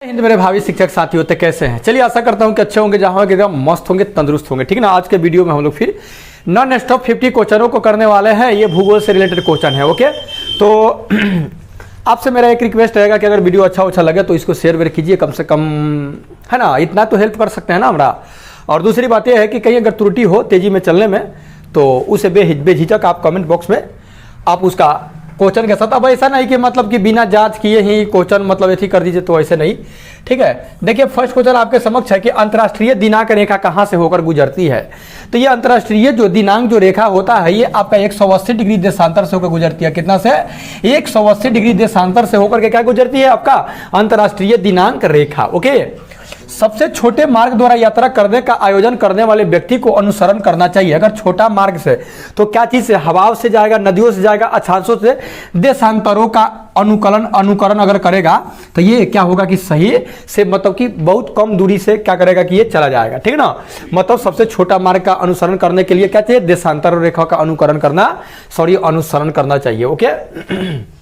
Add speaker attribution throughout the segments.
Speaker 1: हिंद मेरे भावी शिक्षक साथी होते कैसे हैं। चलिए आशा करता हूं कि अच्छे होंगे, जहां होंगे एकदम मस्त होंगे, तंदुरुस्त होंगे। ठीक है ना। आज के वीडियो में हम लोग फिर नॉन स्टॉप 50 क्वेश्चनों को करने वाले हैं। ये भूगोल से रिलेटेड क्वेश्चन है। ओके, तो आपसे मेरा एक रिक्वेस्ट रहेगा कि अगर वीडियो अच्छा लगे तो इसको शेयर वेयर कीजिए कम से कम, है ना। इतना तो हेल्प कर सकते हैं ना हमारा। और दूसरी बात यह है कि कहीं अगर त्रुटि हो तेजी में चलने में तो उसे बेझिझक आप कमेंट बॉक्स में आप उसका क्वेश्चन के साथ, अब ऐसा नहीं कि मतलब कि बिना जांच किए ही क्वेश्चन मतलब ऐसी कर दीजिए, तो ऐसे नहीं। ठीक है। देखिए फर्स्ट क्वेश्चन आपके समक्ष है कि अंतर्राष्ट्रीय दिनांक रेखा कहां से होकर गुजरती है। तो ये अंतर्राष्ट्रीय जो दिनांक जो रेखा होता है ये आपका 180 डिग्री देशांतर से होकर गुजरती है। कितना से? 180 डिग्री देशांतर से होकर के क्या गुजरती है? आपका अंतर्राष्ट्रीय दिनांक रेखा। ओके। सबसे छोटे मार्ग द्वारा यात्रा करने का आयोजन करने वाले व्यक्ति को अनुसरण करना चाहिए। अगर छोटा मार्ग से तो क्या चीज से? हवाओं से जाएगा, नदियों से जाएगा, अक्षांशों से, देशांतरों का अनुकरण अगर करेगा तो ये क्या होगा कि सही से मतलब कि बहुत कम दूरी से क्या करेगा कि ये चला जाएगा। ठीक है ना। मतलब सबसे छोटा मार्ग का अनुसरण करने के लिए क्या चाहिए? देशांतर रेखा का अनुसरण करना चाहिए। ओके।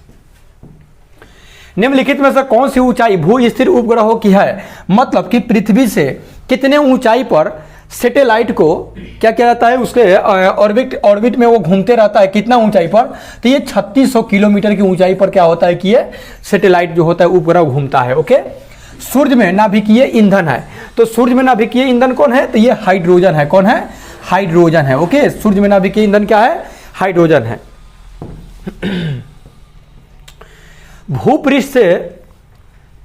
Speaker 1: निम्नलिखित में से कौन सी ऊंचाई भू स्थिर उपग्रहों की है? मतलब कि पृथ्वी से कितने ऊंचाई पर सैटेलाइट को क्या किया जाता है? उसके ऑर्बिट में वो घूमते रहता है। कितना ऊंचाई पर? तो ये 3600 किलोमीटर की ऊंचाई पर क्या होता है कि ये सैटेलाइट जो होता है उपग्रह घूमता है। ओके। सूर्य में नाभिकीय ईंधन है। तो सूर्य में नाभिकीय ईंधन कौन है? तो ये हाइड्रोजन है। कौन है? हाइड्रोजन है। ओके। सूर्य में नाभिकीय ईंधन क्या है? हाइड्रोजन है। भूपृष्ठ से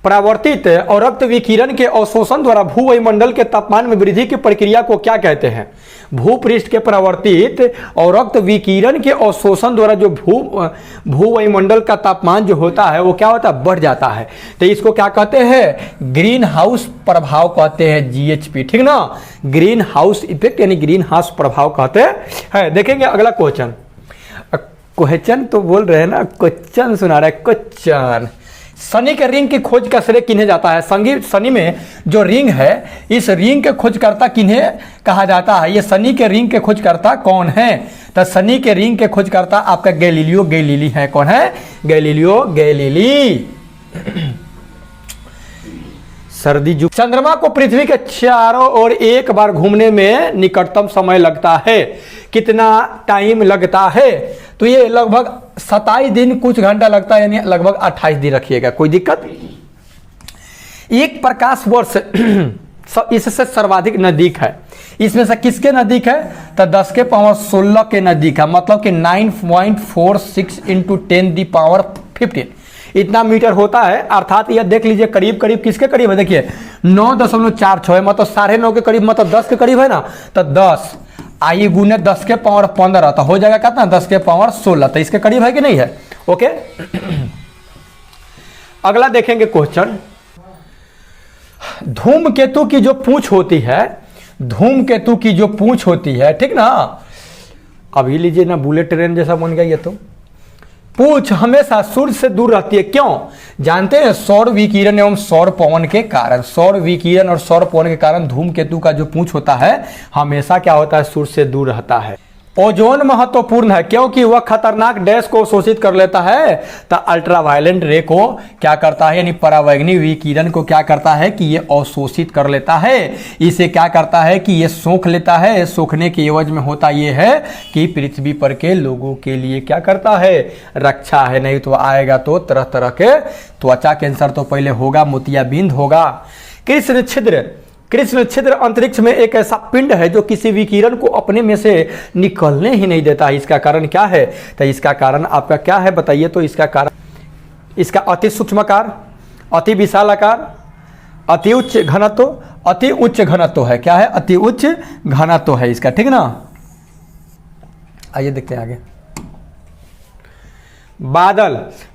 Speaker 1: परावर्तित और रक्त विकिरण के अवशोषण द्वारा भूवायुमंडल के तापमान में वृद्धि की प्रक्रिया को क्या कहते हैं? भूपृष्ठ के परावर्तित और रक्त विकिरण के अवशोषण द्वारा जो भूवायुमंडल का तापमान जो होता है वो क्या होता है? बढ़ जाता है। तो इसको क्या कहते हैं? ग्रीन हाउस प्रभाव कहते हैं, GHP। ठीक ना। ग्रीन हाउस इफेक्ट यानी ग्रीन हाउस प्रभाव कहते हैं। देखेंगे अगला क्वेश्चन तो बोल रहे हैं ना, क्वेश्चन सुना रहा है। क्वेश्चन, शनि के रिंग की खोज का श्रेय किन्हें जाता है? शनि में जो रिंग है इस रिंग के खोजकर्ता किन्हें कहा जाता है? ये शनि के रिंग के खोजकर्ता कौन है? तो शनि के रिंग के खोजकर्ता आपका गैलीलियो गैलीली है। कौन है? Galileo Galilei. सर्दी जो चंद्रमा को पृथ्वी के चारों ओर एक बार घूमने में निकटतम समय लगता है, कितना टाइम लगता है? तो ये लगभग 27 दिन कुछ घंटा लगता है, यानी लगभग 28 दिन रखिएगा, कोई दिक्कत। एक प्रकाश वर्ष इससे सर्वाधिक नजदीक है। इसमें से किसके नजदीक है? तो 10 के पावर 16 के नजदीक है। मतलब कि 9.46 इंटू 10⁻15 इतना मीटर होता है। अर्थात यह देख लीजिए करीब करीब किसके करीब है? देखिए 9.46 है, मतलब 9.5 के करीब, मतलब 10 के करीब है ना। तो 10 आइए गुने 10 के पावर 15 तो हो जाएगा कितना? 10 के पावर 16। तो इसके करीब है कि नहीं है? ओके। अगला देखेंगे क्वेश्चन, धूमकेतु की जो पूंछ होती है, धूमकेतु की जो पूंछ होती है, ठीक ना। अभी लीजिए ना, बुलेट ट्रेन जैसा बन गया ये तो। पूंछ हमेशा सूर्य से दूर रहती है, क्यों? जानते हैं? सौर विकिरण एवं सौर पवन के कारण। सौर विकिरण और सौर पवन के कारण धूमकेतु का जो पूंछ होता है हमेशा क्या होता है? सूर्य से दूर रहता है। ओजोन महत्वपूर्ण है क्योंकि वह खतरनाक डैश को शोषित कर लेता है। तो अल्ट्रावायलेंट रे को क्या करता है? यानी परावैंगनी विकिरण को क्या करता है कि ये अवशोषित कर लेता है। इसे क्या करता है कि ये सोख लेता है। सोखने के एवज में होता ये है कि पृथ्वी पर के लोगों के लिए क्या करता है? रक्षा है। नहीं तो आएगा तो तरह तरह के त्वचा कैंसर तो पहले होगा, मोतियाबिंद होगा। कृष्ण छिद्र अंतरिक्ष में एक ऐसा पिंड है जो किसी विकिरण को अपने में से निकलने ही नहीं देता है। इसका कारण क्या है? तो इसका कारण आपका क्या है बताइए? तो इसका कारण इसका अति सूक्ष्माकार, अति विशाल आकार, अति उच्च घनत्व है। क्या है? अति उच्च घनत्व है इसका। ठीक ना। आइए देखते हैं आगे।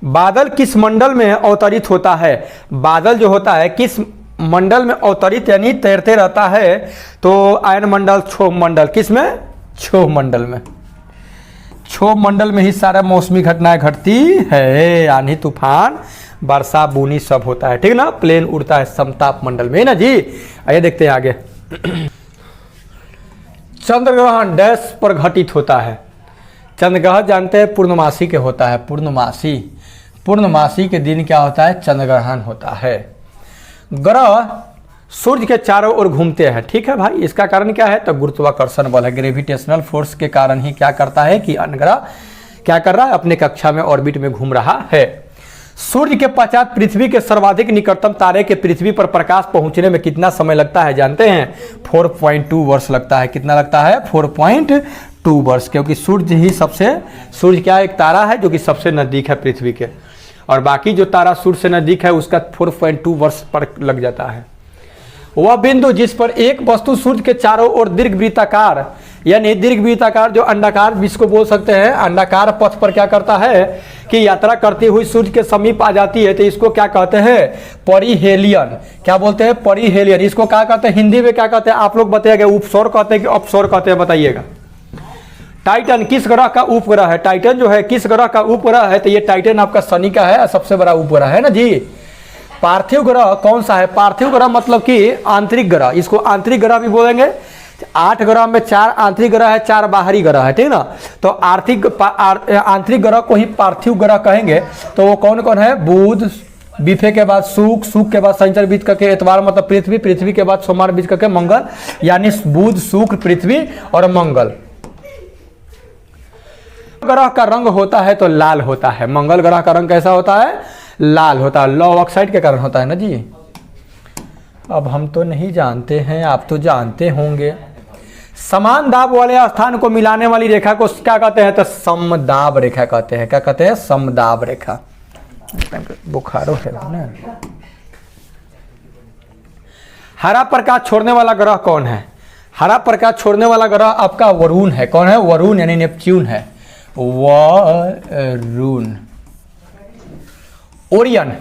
Speaker 1: बादल किस मंडल में अवतरित होता है? बादल जो होता है किस मंडल में अवतरित यानी तैरते रहता है? तो आयन मंडल, क्षोभ मंडल। किसमें? क्षोभ मंडल में। क्षोभ मंडल में ही सारा मौसमी घटनाएं घटती है। आंधी तूफान, वर्षा, बूनी सब होता है। ठीक ना। प्लेन उड़ता है समताप मंडल में ना जी। आइए देखते हैं आगे। चंद्रग्रहण डैश पर घटित होता है? चंद्रग्रहण जानते हैं पूर्णमासी के होता है। पूर्णमासी के दिन क्या होता है? चंद्रग्रहण होता है। ग्रह सूर्य के चारों ओर घूमते हैं, ठीक है भाई। इसका कारण क्या है? तो गुरुत्वाकर्षण बल है, ग्रेविटेशनल फोर्स के कारण ही क्या करता है कि अन्य ग्रह क्या कर रहा है? अपने कक्षा में ऑर्बिट में घूम रहा है। सूर्य के पश्चात पृथ्वी के सर्वाधिक निकटतम तारे के पृथ्वी पर प्रकाश पहुंचने में कितना समय लगता है जानते हैं? 4.2 वर्ष लगता है। कितना लगता है? 4.2 वर्ष, क्योंकि सूर्य क्या एक तारा है जो कि सबसे नजदीक है पृथ्वी के, और बाकी जो तारा सूर्य से नजदीक है उसका 4.2 वर्ष पर लग जाता है। वह बिंदु जिस पर एक वस्तु सूर्य के चारों ओर दीर्घवृत्ताकार, यानी दीर्घवृत्ताकार जो अंडाकार जिसको बोल सकते हैं, अंडाकार पथ पर क्या करता है कि यात्रा करती हुई सूर्य के समीप आ जाती है, तो इसको क्या कहते हैं? परिहेलियन। क्या बोलते हैं? परिहेलियन। इसको क्या कहते हैं हिंदी में? क्या कहते हैं आप लोग बताइएगा? उपसौर कहते हैं कि अपसौर कहते हैं? बताइएगा। टाइटन किस ग्रह का उपग्रह है? टाइटन जो है किस ग्रह का उपग्रह है? तो ये टाइटन आपका शनि का है, सबसे बड़ा उपग्रह है ना जी। पार्थिव ग्रह कौन सा है? पार्थिव ग्रह मतलब कि आंतरिक ग्रह, इसको आंतरिक ग्रह भी बोलेंगे। 8 ग्रह में 4 आंतरिक ग्रह है, 4 बाहरी ग्रह है, ठीक ना। तो आंतरिक ग्रह को ही पार्थिव ग्रह कहेंगे। तो वो कौन कौन है? बुध, बिफे के बाद शुक्र, शुक्र के बाद शनिचर बीच करके एतवार मतलब पृथ्वी, पृथ्वी के बाद सोमवार बीच करके मंगल, यानी बुध, शुक्र, पृथ्वी और मंगल। ग्रह का रंग होता है तो लाल होता है। मंगल ग्रह का रंग कैसा होता है? लाल होता है। लॉ ऑक्साइड के कारण होता है ना जी। अब हम तो नहीं जानते हैं, आप तो जानते होंगे। समान दाब वाले स्थान को मिलाने वाली रेखा को क्या कहते हैं? तो समदाब रेखा कहते हैं। क्या कहते हैं? समदाब रेखा। बुखारो है ना। हरा प्रकाश छोड़ने वाला ग्रह कौन है? हरा प्रकाश छोड़ने वाला ग्रह आपका वरुण है। कौन है? वरुण यानी नेपच्यून है। वरुण। ओरियन।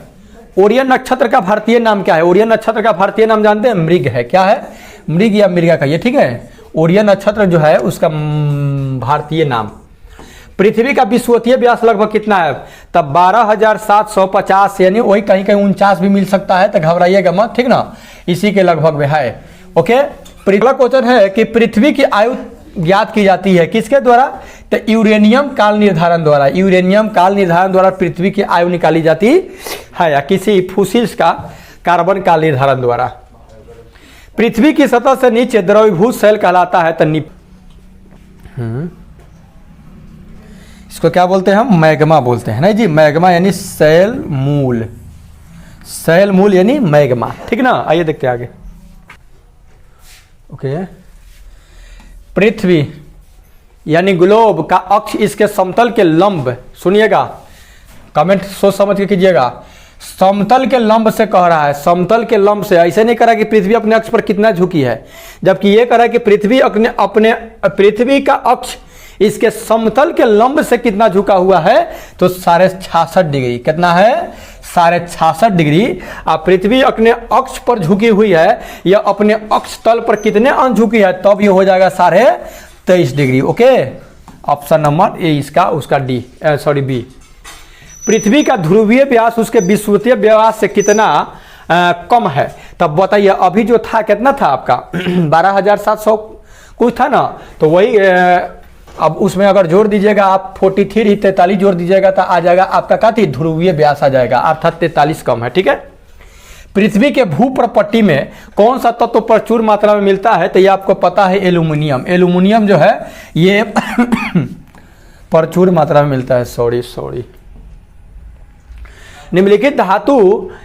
Speaker 1: ओरियन नक्षत्र का भारतीय नाम क्या है? ओरियन नक्षत्र का भारतीय नाम जानते हैं? मृग है। क्या है? मृग या मृगा का ये, ठीक है। ओरियन नक्षत्र जो है उसका भारतीय नाम। पृथ्वी का विषुवतीय व्यास लगभग कितना है? तब 12,750, यानी वही कहीं कहीं 49 भी मिल सकता है, तो घबराइएगा मत, ठीक ना। इसी के लगभग में है। ओके। अगला क्वेश्चन है कि पृथ्वी की आयु ज्ञात की जाती है किसके द्वारा? तो यूरेनियम काल निर्धारण द्वारा। यूरेनियम काल निर्धारण द्वारा पृथ्वी की आयु निकाली जाती है, या किसी फूसिल्स का कार्बन काल निर्धारण द्वारा। पृथ्वी की सतह से नीचे द्रवीभूत शैल कहलाता है, तो इसको क्या बोलते हैं हम? मैग्मा बोलते हैं ना जी। मैग्मा यानी शैल मूल। शैल मूल यानी मैग्मा, ठीक ना। आइए देखते हैं आगे। ओके। पृथ्वी यानी ग्लोब का अक्ष इसके समतल के लंब, सुनिएगा, कमेंट सोच समझ के कीजिएगा। समतल के लंब से कह रहा है, समतल के लंब से। ऐसे नहीं कह रहा कि पृथ्वी अपने अक्ष पर कितना झुकी है, जबकि ये कह रहा है कि पृथ्वी का अक्ष इसके समतल के लंब से कितना झुका हुआ है? तो 66.5 डिग्री। कितना है? 66.5 डिग्री। आप पृथ्वी अपने अक्ष पर झुकी हुई है या अपने अक्ष तल पर कितने अंश झुकी है, तब ये हो जाएगा 23.5 degree. Okay. Option number A इसका, उसका डी, सॉरी बी। पृथ्वी का ध्रुवीय व्यास उसके विषुवतीय व्यास से कितना कम है? तब बताइए। अभी जो था कितना था आपका? 12,700 कुछ था ना, तो वही अब उसमें अगर जोड़ दीजिएगा आप 43 जोड़ दीजिएगा तो आ जाएगा आपका क्या थी? ध्रुवीय व्यास आ जाएगा, अर्थात 43 कम है, ठीक है। पृथ्वी के भूप्रपट्टी में कौन सा तत्व प्रचुर मात्रा में मिलता है? तो ये आपको पता है, एल्यूमिनियम। एल्यूमिनियम जो है ये प्रचुर मात्रा में मिलता है। सॉरी। निम्नलिखित धातु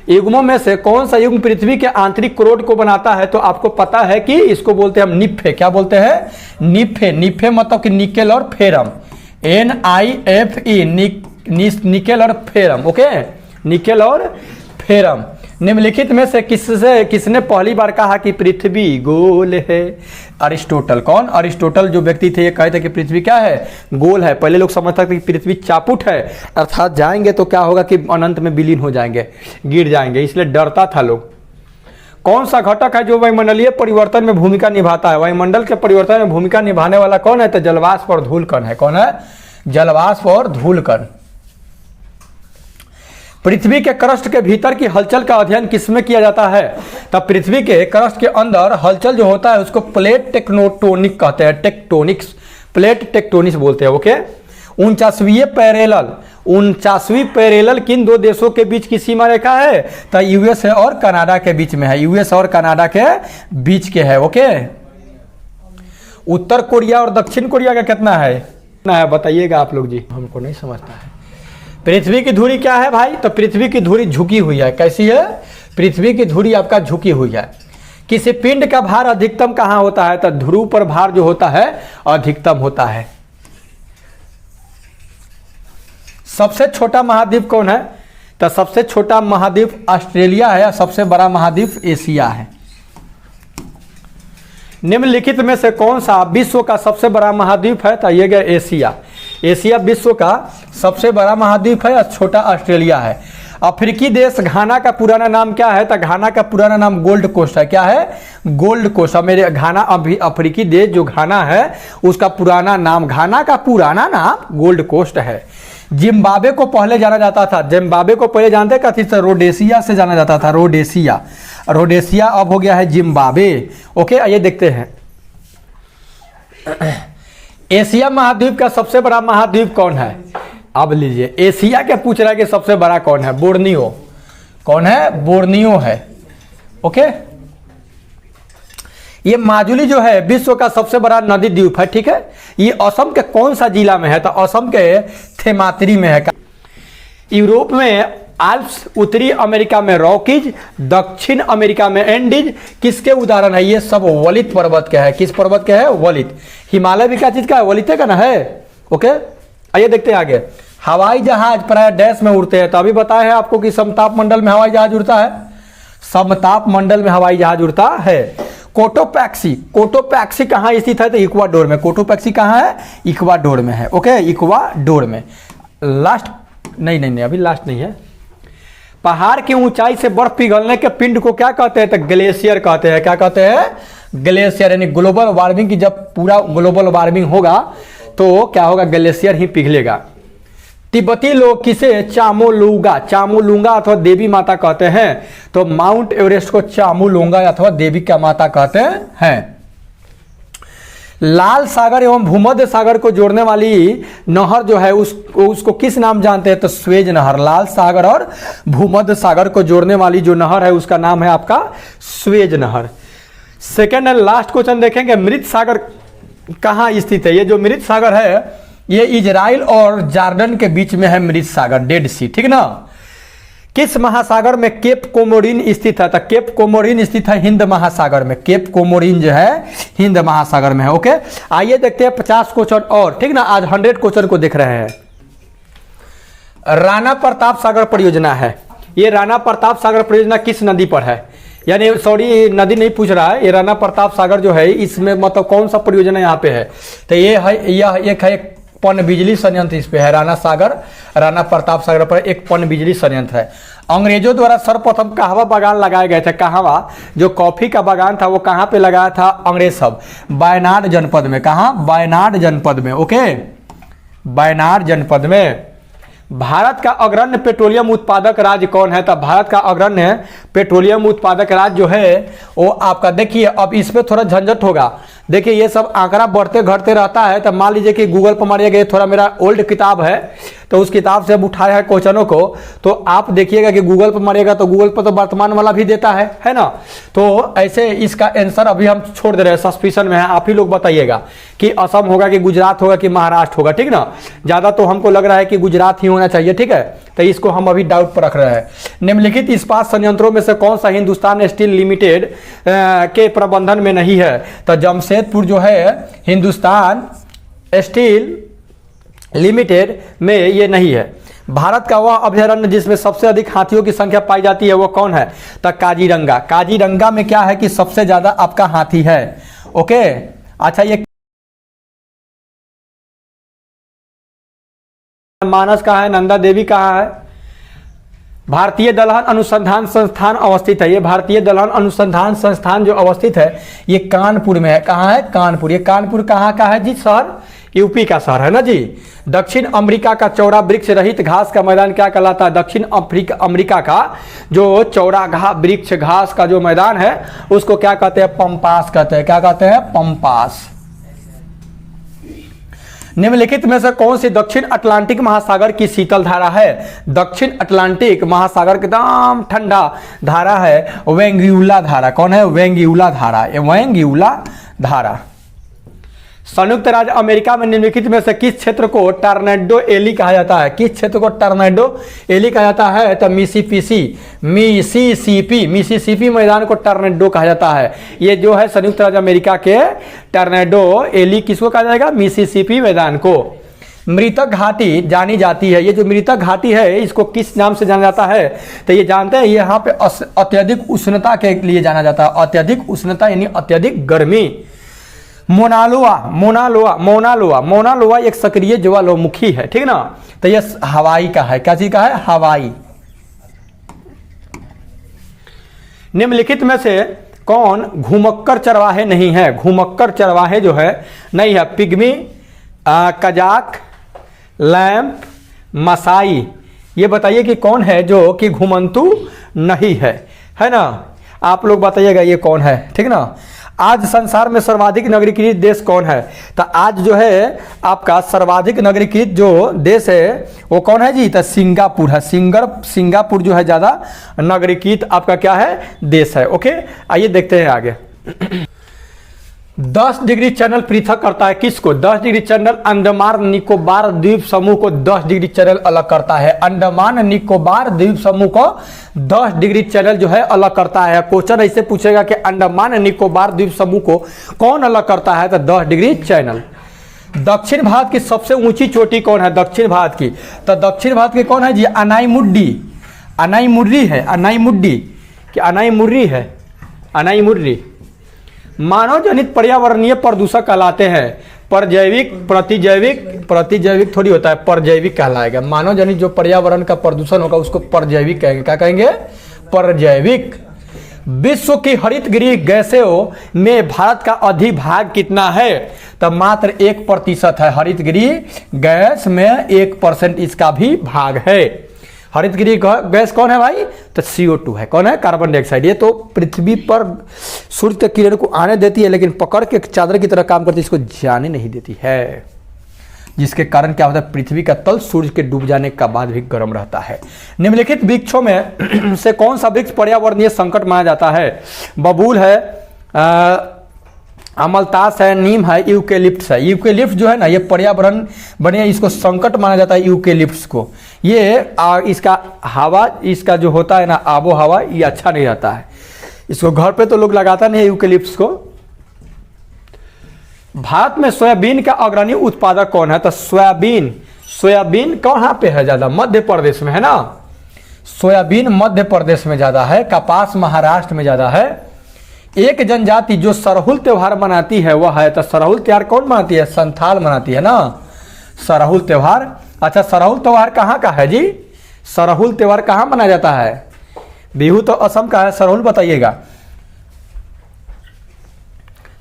Speaker 1: युग्मों में से कौन सा युग्म पृथ्वी के आंतरिक कोरोड को बनाता है? तो आपको पता है कि इसको बोलते हैं हम निफ्फे। क्या बोलते हैं? निफ्फे। निफ्फे मतलब कि निकेल और फेरम। NiFe, निकेल और फेरम। ओके। निकेल और फेरम। निम्नलिखित में से किसने पहली बार कहा कि पृथ्वी गोल है? अरिस्टोटल। कौन? अरिस्टोटल जो व्यक्ति थे, ये कहते कि पृथ्वी क्या है? गोल है। पहले लोग समझते थे कि पृथ्वी चापुट है, अर्थात जाएंगे तो क्या होगा कि अनंत में विलीन हो जाएंगे, गिर जाएंगे, इसलिए डरता था लोग। कौन सा घटक है जो वायुमंडलीय परिवर्तन में भूमिका निभाता है? वायुमंडल के परिवर्तन में भूमिका निभाने वाला कौन है? तो जलवाष्प और धूलकण है। कौन है? जलवाष्प और धूलकण। पृथ्वी के क्रस्ट के भीतर की हलचल का अध्ययन किसमें किया जाता है? तब पृथ्वी के क्रस्ट के अंदर हलचल जो होता है उसको प्लेट टेक्टोनिक कहते हैं। टेक्टोनिक्स, प्लेट टेक्टोनिक्स बोलते हैं। ओके। 49वीं 49वीं पैरेलल किन दो देशों के बीच की सीमा रेखा है? तो यूएस है और कनाडा के बीच में है, यूएस और कनाडा के बीच के है। ओके, उत्तर कोरिया और दक्षिण कोरिया का कितना है? कितना है बताइएगा आप लोग जी, हमको नहीं समझता है। पृथ्वी की धुरी क्या है भाई? तो पृथ्वी की धुरी झुकी हुई है। कैसी है? पृथ्वी की धुरी आपका झुकी हुई है। किसी पिंड का भार अधिकतम कहां होता है? तो ध्रुव पर भार जो होता है अधिकतम होता है। सबसे छोटा महाद्वीप कौन है? तो सबसे छोटा महाद्वीप ऑस्ट्रेलिया है, सबसे बड़ा महाद्वीप एशिया है। निम्नलिखित में से कौन सा विश्व का सबसे बड़ा महाद्वीप है? तो ये गया एशिया। एशिया विश्व का सबसे बड़ा महाद्वीप है और छोटा ऑस्ट्रेलिया है। अफ्रीकी देश घाना का पुराना नाम क्या है? तो घाना का पुराना नाम गोल्ड कोस्ट है। क्या है? Gold coast. मेरे घाना अफ्रीकी देश जो घाना है उसका पुराना नाम, घाना का पुराना नाम गोल्ड कोस्ट है। जिम्बाब्वे को पहले जाना जाता था, जिम्बाब्वे को पहले जानते कथी से? रोडेशिया से जाना जाता था, रोडेशिया। रोडेशिया अब हो गया है जिम्बाब्वे। ओके, आइए देखते हैं एशिया महाद्वीप का सबसे बड़ा महाद्वीप कौन है? अब लीजिए, एशिया के पूछ रहा है कि सबसे बड़ा कौन है? बोर्नियो। कौन है? बोर्नियो है। ओके, ये माजुली जो है विश्व का सबसे बड़ा नदी द्वीप है। ठीक है, ये असम के कौन सा जिला में है? तो असम के थेमात्री में है। यूरोप में आल्प्स, उत्तरी अमेरिका में रॉकीज, दक्षिण अमेरिका में एंडीज किसके उदाहरण है? ये सब वलित पर्वत के है। किस पर्वत के है? वलित। हिमालय भी क्या चीज का है? वलित का ना है। ओके, आइए देखते हैं आगे। हवाई जहाज प्राय डैश में उड़ते हैं। तो अभी बताया है आपको कि समताप मंडल में हवाई जहाज उड़ता है, समताप मंडल में हवाई जहाज उड़ता है। कोटोपैक्सी, कोटोपैक्सी कहाँ स्थित है? तो इक्वाडोर में। कोटोपैक्सी कहाँ है? इक्वाडोर में है। ओके, इक्वाडोर में। लास्ट नहीं, अभी लास्ट नहीं है। पहाड़ की ऊंचाई से बर्फ पिघलने के पिंड को क्या कहते हैं? तो ग्लेशियर कहते हैं। क्या कहते हैं? ग्लेशियर। यानी ग्लोबल वार्मिंग की जब पूरा ग्लोबल वार्मिंग होगा तो क्या होगा? ग्लेशियर ही पिघलेगा। तिब्बती लोग किसे चामोलुंगा, चामोलुंगा अथवा देवी माता कहते हैं? तो माउंट एवरेस्ट को चामोलुंगा अथवा देवी का माता कहते हैं। लाल सागर एवं भूमध्य सागर को जोड़ने वाली नहर जो है उसको किस नाम जानते हैं? तो स्वेज नहर। लाल सागर और भूमध्य सागर को जोड़ने वाली जो नहर है उसका नाम है आपका स्वेज नहर। सेकेंड एंड लास्ट क्वेश्चन देखेंगे, मृत सागर कहाँ स्थित है? ये जो मृत सागर है ये इजराइल और जॉर्डन के बीच में है, मृत सागर, डेड सी। ठीक ना? किस महासागर में केप कोमोरिन स्थित है? तो केप कोमोरिन स्थित है हिंद महासागर में। केप कोमोरिन जो है हिंद महासागर में है। ओके, आइए देखते हैं 50 क्वेश्चन और। ठीक ना? आज 100 क्वेश्चन को देख रहे हैं। राणा प्रताप सागर परियोजना है। ये राणा प्रताप सागर परियोजना किस नदी पर है? यानी सॉरी, नदी नहीं पूछ रहा है, ये राणा प्रताप सागर जो है इसमें मतलब कौन सा परियोजना यहाँ पे है? तो ये है, यह एक है पन बिजली संयंत्र इस पे है। राणा सागर, राणा प्रताप सागर पर एक पन बिजली संयंत्र है। अंग्रेजों द्वारा सर्वप्रथम कहवा बागान लगाए गए थे। कहवा जो कॉफी का बागान था वो कहाँ पे लगाया था? अंग्रेज सब वायनाड जनपद में। कहाँ? वायनाड जनपद में। ओके, वायनाड जनपद में। भारत का अग्रण्य पेट्रोलियम उत्पादक राज्य कौन है? तो भारत का अग्रण्य पेट्रोलियम उत्पादक राज्य जो है वो आपका, देखिए अब इसमें थोड़ा झंझट होगा। देखिए ये सब आंकड़ा बढ़ते घटते रहता है। तो मान लीजिए कि गूगल पर मारिएगा, ये थोड़ा मेरा ओल्ड किताब है तो उस किताब से अब उठाया है क्वेश्चनों को, तो आप देखिएगा कि गूगल पर मारिएगा तो गूगल पर तो वर्तमान वाला भी देता है ना? तो ऐसे इसका आंसर अभी हम छोड़ दे रहे हैं, सस्पिशन में है। आप ही लोग बताइएगा कि असम होगा कि गुजरात होगा कि महाराष्ट्र होगा। ठीक ना? ज्यादा तो हमको लग रहा है कि गुजरात ही होना चाहिए। ठीक है, तो इसको हम अभी डाउट पर रख रहे हैं। निम्नलिखित इस्पात संयंत्रों में से कौन सा हिंदुस्तान स्टील लिमिटेड के प्रबंधन में नहीं है? तो जमशेदपुर जो है हिंदुस्तान स्टील लिमिटेड में ये नहीं है। भारत का वह अभयारण्य जिसमें सबसे अधिक हाथियों की संख्या पाई जाती है वो कौन है? तो काजीरंगा। काजीरंगा में क्या है कि सबसे ज्यादा आपका हाथी है। ओके, अच्छा ये मानस कहाँ है? नंदा देवी कहाँ है? भारतीय दलहन अनुसंधान संस्थान अवस्थित है। ये भारतीय दलहन अनुसंधान संस्थान जो अवस्थित है ये कानपुर में है। कहाँ है? कानपुर। ये कानपुर कहाँ का है जी? शहर यूपी का शहर है ना जी। दक्षिण अमेरिका का चौड़ा वृक्ष रहित घास का मैदान क्या कहलाता है? दक्षिण अमेरिका का जो चौड़ा वृक्ष घास का जो मैदान है उसको क्या कहते हैं? पंपास कहते हैं। क्या कहते हैं? पंपास। निम्नलिखित में से कौन सी दक्षिण अटलांटिक महासागर की शीतल धारा है? दक्षिण अटलांटिक महासागर की एकदम ठंडा धारा है वेंगुइला धारा। कौन है? वेंगुइला धारा। ये वेंगुइला धारा। संयुक्त राज्य अमेरिका में निम्नलिखित में से किस क्षेत्र को टॉर्नेडो एली कहा जाता है? किस क्षेत्र को टॉर्नेडो एली कहा जाता है? तो मिसिसिपी मैदान को टॉर्नेडो कहा जाता है। ये जो है संयुक्त राज्य अमेरिका के टॉर्नेडो एली किसको कहा जाएगा? मिसिसिपी मैदान को। मृतक घाटी जानी जाती है। ये जो मृतक घाटी है इसको किस नाम से जाना जाता है? तो ये जानते हैं, यहाँ पे अत्यधिक उष्णता के लिए जाना जाता है। अत्यधिक उष्णता यानी अत्यधिक गर्मी। मोनालोआ एक सक्रिय ज्वालामुखी है, ठीक ना। तो ये हवाई का है। क्या चीज का है? हवाई। निम्नलिखित में से कौन घुमक्कर चरवाहे नहीं है? घुमक्कर चरवाहे जो है नहीं है। Pygmy, Kazakh, Lapp, Masai. ये बताइए कि कौन है जो कि घुमंतु नहीं है ना। आप लोग बताइएगा ये कौन है, ठीक ना। आज संसार में सर्वाधिक नगरीकृत देश कौन है? तो आज जो है आपका सर्वाधिक नगरीकृत जो देश है वो कौन है जी? तो सिंगापुर है। सिंगापुर जो है ज्यादा नगरीकृत आपका क्या है? देश है। ओके, आइए देखते हैं आगे। 10 डिग्री चैनल पृथक करता है किसको? 10 डिग्री चैनल अंडमान निकोबार द्वीप समूह को 10 डिग्री चैनल अलग करता है। अंडमान निकोबार द्वीप समूह को 10 डिग्री चैनल जो है अलग करता है। क्वेश्चन ऐसे पूछेगा कि अंडमान निकोबार द्वीप समूह को कौन अलग करता है? तो 10 डिग्री चैनल। दक्षिण भारत की सबसे ऊंची चोटी कौन है? दक्षिण भारत की, तो दक्षिण भारत की कौन है जी? अनाईमुर्री है। अनाईमुर्री मानव जनित पर्यावरणीय प्रदूषक कहलाते हैं। प्रतिजैविक थोड़ी होता है, परजैविक कहलाएगा। मानव जनित जो पर्यावरण का प्रदूषण होगा उसको परजैविक कहेंगे। क्या कहेंगे? परजैविक। विश्व की हरितगृह गैसों में भारत का अधिभाग कितना है? तो मात्र 1% है। हरितगृह गैस में 1% इसका भी भाग है। हरितगृह गैस कौन है भाई? तो CO2 है। कौन है? Carbon dioxide. ये तो पृथ्वी पर सूर्य के किरण को आने देती है लेकिन पकड़ के चादर की तरह काम करती है, इसको जाने नहीं देती है, जिसके कारण क्या होता है? पृथ्वी का तल सूर्य के डूब जाने का बाद भी गर्म रहता है। निम्नलिखित वृक्षों में से कौन सा वृक्ष पर्यावरणीय संकट माना जाता है? बबूल है, अमलतास है, नीम है, यूकेलिप्टस है। यूकेलिप्ट जो है ना ये पर्यावरण बने, इसको संकट माना जाता है यूकेलिप्टस को। ये इसका हवा, इसका जो होता है ना आबो हवा, ये अच्छा नहीं रहता है। इसको घर पे तो लोग लगाता नहीं है यूकेलिप्टस को। भारत में सोयाबीन का अग्रणी उत्पादक कौन है? तो सोयाबीन कहाँ पे है ज्यादा? मध्य प्रदेश में है ना। सोयाबीन मध्य प्रदेश में ज्यादा है। कपास महाराष्ट्र में ज्यादा है। एक जनजाति जो सरहुल त्योहार मनाती है वह है, तो सरहुल त्योहार कौन मनाती है? संथाल मनाती है ना सरहुल त्योहार। अच्छा, सरहुल त्योहार कहाँ का है जी? सरहुल त्योहार कहाँ मनाया जाता है? बिहू तो असम का है, सरहुल बताइएगा।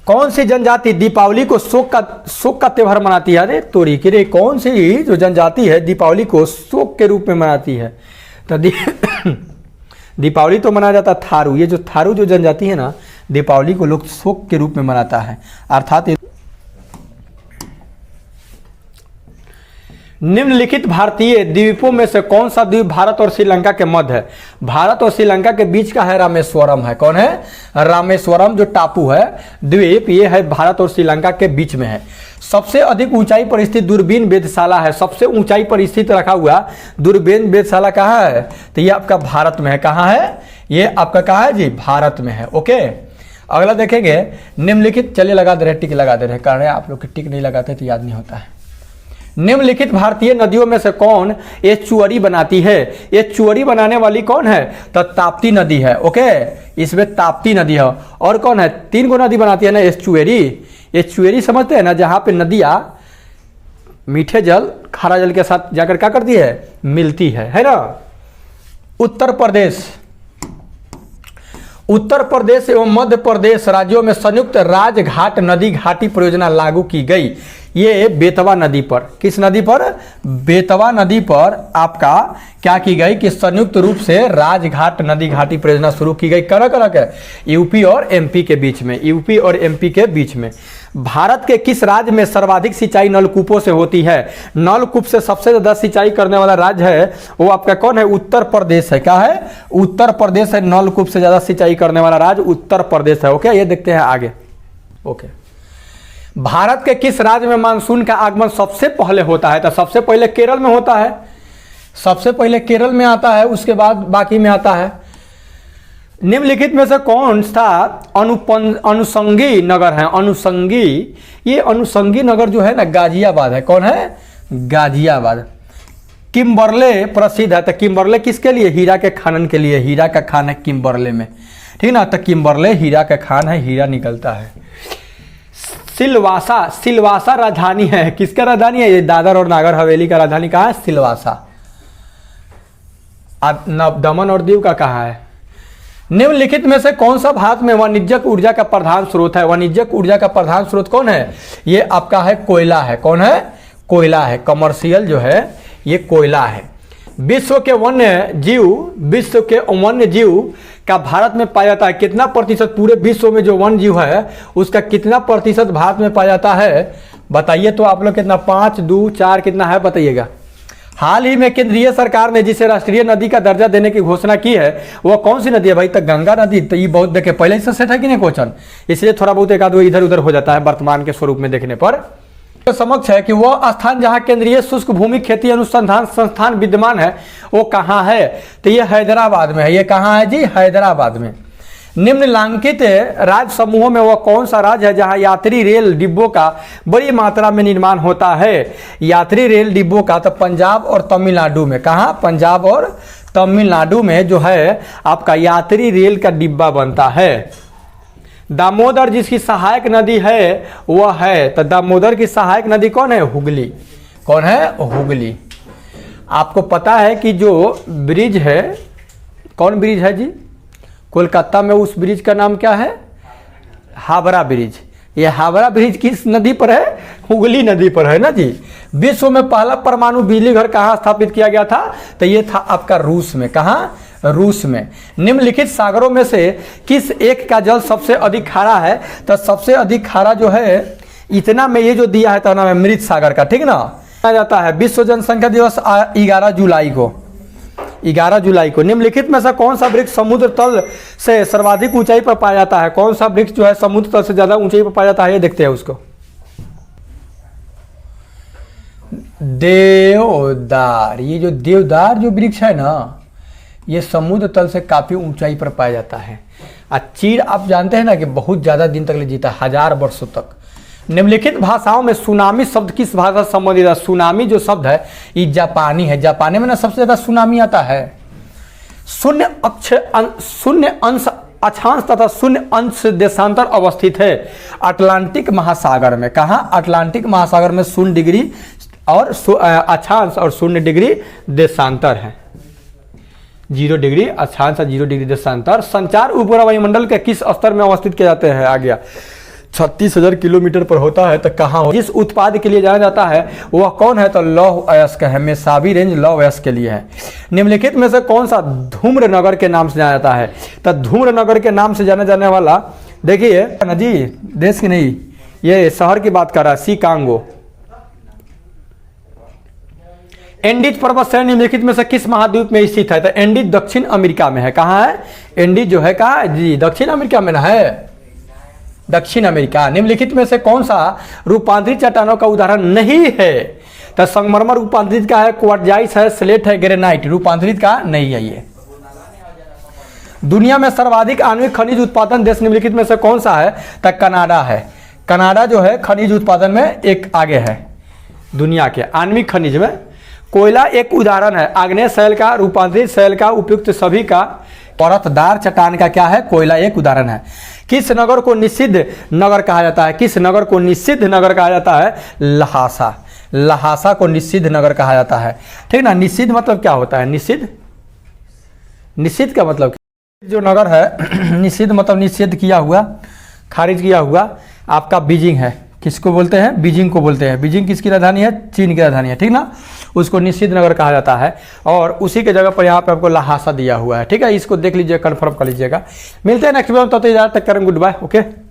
Speaker 1: कौन सी जनजाति दीपावली को शोक का त्योहार मनाती है? अरे तोरी की रे, कौन सी जो जनजाति है दीपावली को शोक के रूप में मनाती है? तो दीपावली तो मनाया जाता है थारू। ये जो थारू जो जनजाति है ना, दीपावली को लोग शोक के रूप में मनाता है। अर्थात निम्नलिखित भारतीय द्वीपों में से कौन सा द्वीप भारत और श्रीलंका के मध्य है? भारत और श्रीलंका के बीच का है रामेश्वरम है। कौन है? रामेश्वरम जो टापू है, द्वीप, ये है भारत और श्रीलंका के बीच में है। सबसे अधिक ऊंचाई पर स्थित दूरबीन वेधशाला है। सबसे ऊंचाई पर स्थित रखा हुआ दूरबीन वेधशाला कहाँ है? तो ये आपका भारत में है। कहाँ है? ये आपका कहाँ है जी? भारत में है। ओके, अगला देखेंगे। निम्नलिखित, चलिए लगा दे रहे, टिक लगा दे रहे, कारण आप लोग टिक नहीं लगाते तो याद नहीं होता है। निम्नलिखित भारतीय नदियों में से कौन एस्चुअरी बनाती है? एस्चुअरी बनाने वाली कौन है? तो ताप्ती नदी है। ओके, इसमें ताप्ती नदी है। और कौन है? 3 गो नदी बनाती है ना एस्चुअरी। एस्चुअरी समझते हैं ना, जहां पे नदियां मीठे जल खारा जल के साथ जाकर क्या करती है? मिलती है ना। उत्तर प्रदेश एवं मध्य प्रदेश राज्यों में संयुक्त राज्य घाट नदी घाटी परियोजना लागू की गई। ये बेतवा नदी पर, किस नदी पर? बेतवा नदी पर आपका क्या की गई कि संयुक्त रूप से राजघाट नदी घाटी परियोजना शुरू की गई। करक यूपी और एमपी के बीच में, यूपी और एमपी के बीच में। भारत के किस राज्य में सर्वाधिक सिंचाई नलकूपों से होती है? नलकूप से सबसे ज्यादा सिंचाई करने वाला राज्य है वो आपका कौन है? उत्तर प्रदेश है। क्या है? उत्तर प्रदेश है। नलकूप से ज्यादा सिंचाई करने वाला राज्य उत्तर प्रदेश है। ओके, ये देखते हैं आगे। ओके, भारत के किस राज्य में मानसून का आगमन सबसे पहले होता है? तो सबसे पहले केरल में होता है, सबसे पहले केरल में आता है, उसके बाद बाकी में आता है। निम्नलिखित में से कौन सा अनुषंगी नगर है? अनुषंगी, ये अनुषंगी नगर जो है ना गाजियाबाद है। कौन है? गाजियाबाद। किम्बरले प्रसिद्ध है। तो किम्बरले किसके लिए? हीरा के खनन के लिए। हीरा का खान है किम्बरले में, ठीक ना। तो किम्बरले हीरा का खान है, हीरा निकलता है। सिलवासा, सिलवासा राजधानी है, किसका राजधानी है? ये दादर और नागर हवेली का राजधानी कहाँ है? सिलवासा। दमन और दीव का कहाँ है? निम्नलिखित में से कौन सा भारत में वाणिज्यिक ऊर्जा का प्रधान स्रोत है? वाणिज्यिक ऊर्जा का प्रधान स्रोत कौन है? ये आपका है कोयला है। कौन है? कोयला है। कमर्शियल जो है ये कोयला है। विश्व के वन्य जीव, विश्व के वन्य जीव का भारत में पाया जाता है कितना प्रतिशत? पूरे विश्व में जो वन्य जीव है उसका कितना प्रतिशत भारत में पाया जाता है? बताइए तो आप लोग कितना? 5, 2, 4 कितना है बताइएगा। हाल ही में केंद्रीय सरकार ने जिसे राष्ट्रीय नदी का दर्जा देने की घोषणा की है वह कौन सी नदी है भाई? तो गंगा नदी। तो ये बहुत देखे पहले ही सेट है कि नहीं क्वेश्चन, इसलिए थोड़ा बहुत एक आध इधर उधर हो जाता है वर्तमान के स्वरूप में देखने पर। तो समक्ष है कि वह स्थान जहां केंद्रीय शुष्क भूमि खेती अनुसंधान संस्थान विद्यमान है वो कहाँ है? तो ये हैदराबाद में है। ये कहाँ है जी? हैदराबाद में। निम्नलिखित राज्य समूहों में वह कौन सा राज्य है जहां यात्री रेल डिब्बों का बड़ी मात्रा में निर्माण होता है? यात्री रेल डिब्बों का तो पंजाब और तमिलनाडु में। कहाँ? पंजाब और तमिलनाडु में जो है आपका यात्री रेल का डिब्बा बनता है। दामोदर जिसकी सहायक नदी है वह है, तो दामोदर की सहायक नदी कौन है? हुगली। कौन है? हुगली। आपको पता है कि जो ब्रिज है, कौन ब्रिज है जी? कोलकाता में उस ब्रिज का नाम क्या है? हावड़ा ब्रिज। ये हावड़ा ब्रिज किस नदी पर है? हुगली नदी पर है ना जी। विश्व में पहला परमाणु बिजली घर कहाँ स्थापित किया गया था? तो ये था आपका रूस में। कहाँ? रूस में। निम्नलिखित सागरों में से किस एक का जल सबसे अधिक खारा है? तो सबसे अधिक खारा जो है इतना में ये जो दिया है तो नाम है मृत सागर का, ठीक ना। जाता है विश्व जनसंख्या दिवस 11 जुलाई को। 11 जुलाई को। निम्नलिखित में से कौन सा वृक्ष समुद्र तल से सर्वाधिक ऊंचाई पर पाया जाता है? कौन सा वृक्ष जो है समुद्र तल से ज्यादा ऊंचाई पर पाया जाता है? ये देखते हैं उसको। देवदार। ये जो देवदार जो वृक्ष है ना ये समुद्र तल से काफी ऊंचाई पर पाया जाता है। चीड़ आप जानते हैं ना कि बहुत ज्यादा दिन तक ले जीता है, 1000 वर्षों तक। निम्नलिखित भाषाओं में सुनामी शब्द किस भाषा से संबंधित है? सुनामी जो शब्द है ये जापानी है। जापानी में ना सबसे ज्यादा सुनामी आता है। शून्य अंश अक्षांश तथा शून्य अंश देशांतर अवस्थित है अटलांटिक महासागर में। कहाँ? अटलांटिक महासागर में 0 डिग्री और अक्षांश और 0 डिग्री देशांतर है। 0 डिग्री अक्षांश और 0 डिग्री देशांतर। संचार उपग्रह वायुमंडल के किस स्तर में अवस्थित किए जाते हैं? आ गया 36,000 किलोमीटर पर होता है। तो कहाँ हो? जिस उत्पाद के लिए जाना जाता है वह कौन है? तो लौह अयस्क है। मेसाबी रेंज लौह अयस्क के लिए है। निम्नलिखित में से कौन सा धूम्रनगर के नाम से जाना जाता है? तो धूम्रनगर के नाम से जाने जाने वाला देखिए ना जी, देश की नहीं ये शहर की बात कर रहा है, शिकागो। एंडीज पर्वत श्रेणी निम्नलिखित में से किस महाद्वीप में स्थित है? तो एंडीज दक्षिण अमेरिका में है। कहाँ है? एंडीज जो है कहाँ है जी? दक्षिण अमेरिका में ना है, दक्षिण अमेरिका। निम्नलिखित में से कौन सा रूपांतरित चट्टानों का उदाहरण नहीं है? तो संगमरमर रूपांतरित का है, क्वार्टजाइट है, स्लेट है, ग्रेनाइट रूपांतरित का नहीं है। ये दुनिया में सर्वाधिक आणविक खनिज उत्पादन देश निम्नलिखित में से कौन सा है? तो कनाडा है। कनाडा जो है खनिज उत्पादन में एक आगे है दुनिया के आणविक खनिज में। कोयला एक उदाहरण है। आग्नेय शैल का, रूपांतरित शैल का, उपयुक्त सभी का, परतदार चट्टान का क्या है? कोयला एक उदाहरण है। किस नगर को निषिद्ध नगर कहा जाता है? किस नगर को निषिद्ध नगर कहा जाता है? लहासा। लहासा को निषिद्ध नगर कहा जाता है, ठीक ना। निषिद्ध मतलब क्या होता है? निषिद्ध, निषिद्ध का मतलब जो नगर है निषिद्ध मतलब निषेध किया हुआ, खारिज किया हुआ। आपका बीजिंग है, किसको बोलते हैं, बीजिंग को बोलते हैं। बीजिंग किसकी राजधानी है, चीन की राजधानी है, ठीक ना। उसको निषिद्ध नगर कहा जाता है और उसी के जगह पर यहाँ पे आपको लहासा दिया हुआ है, ठीक है। इसको देख लीजिए, कन्फर्म कर लीजिएगा। मिलते हैं नेक्स्ट वीडियो में, तब तक इजाजत, तक करें, गुड बाय, ओके।